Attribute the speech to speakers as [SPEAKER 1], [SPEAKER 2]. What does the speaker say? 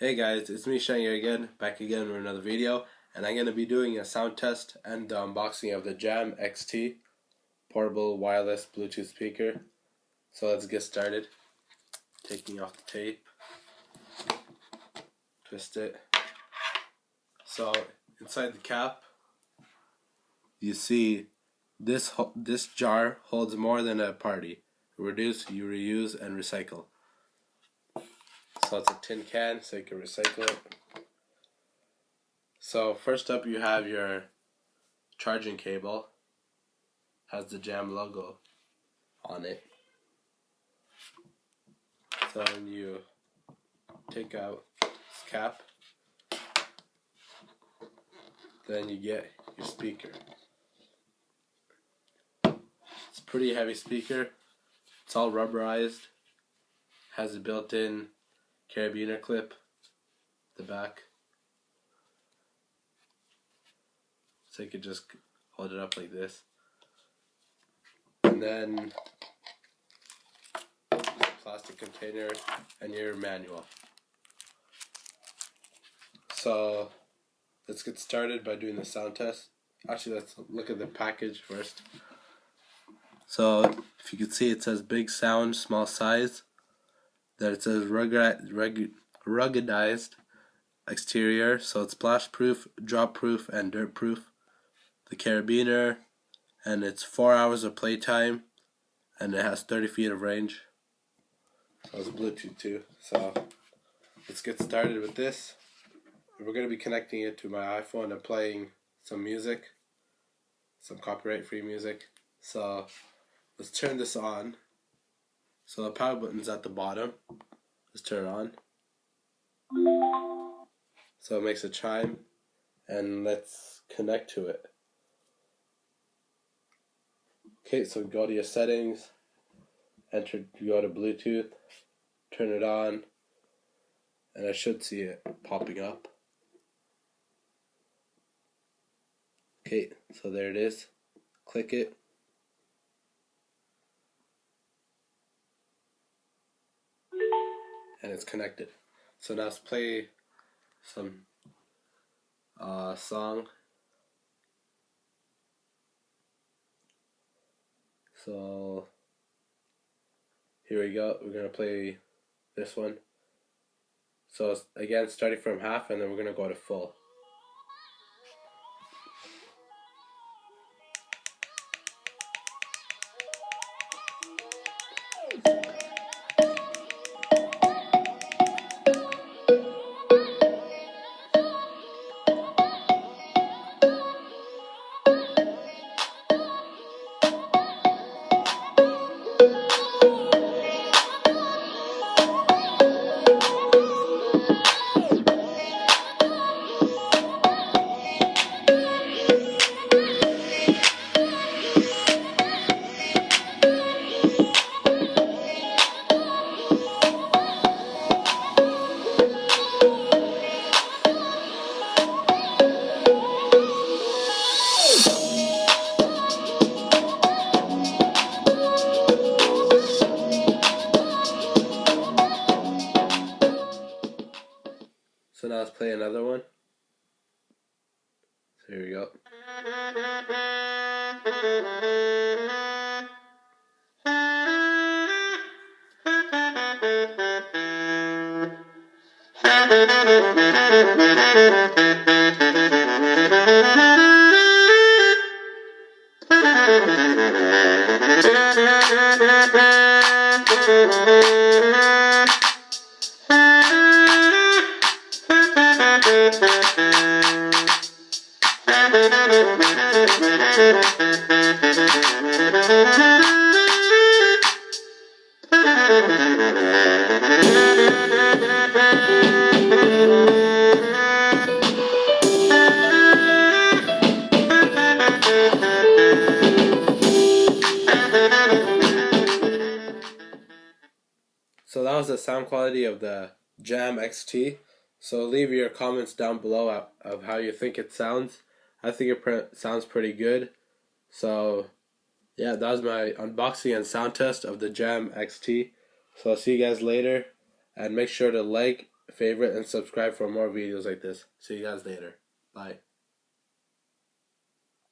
[SPEAKER 1] Hey guys, it's me Shang here again, back again with another video, and I'm going to be doing a sound test and the unboxing of the Jam XT portable wireless Bluetooth speaker. So let's get started. Taking off the tape, twist it. So inside the cap, you see this jar holds more than a party. Reduce, you reuse, and recycle. So it's a tin can, so you can recycle it. So first up you have your charging cable. Has the Jam logo on it. So when you take out this cap, then you get your speaker. It's a pretty heavy speaker. It's all rubberized. Has a built-in carabiner clip at the back. So you could just hold it up like this. And then plastic container and your manual. So let's get started by doing the sound test. Actually, let's look at the package first. So if you can see, it says big sound, small size. Then it says ruggedized exterior, so it's splash proof, drop proof, and dirt proof. The carabiner, and it's 4 hours of playtime, and it has 30 feet of range. So it's Bluetooth too. So let's get started with this. We're going to be connecting it to my iPhone and playing some music, some copyright free music. So let's turn this on. So the power button's at the bottom. Let's turn it on. So it makes a chime, and let's connect to it. Okay, so go to your settings, go to Bluetooth, turn it on, and I should see it popping up. Okay, so there it is. Click it. And it's connected. So now let's play some song. So here we go. We're gonna play this one. So again, starting from half, and then we're gonna go to full. So now let's play another one. So here we go. So that was the sound quality of the Jam XT. So leave your comments down below of how you think it sounds. I think it sounds pretty good. So yeah, that was my unboxing and sound test of the Jam XT. So I'll see you guys later, and make sure to like favorite, and subscribe for more videos like this. See you guys later. Bye.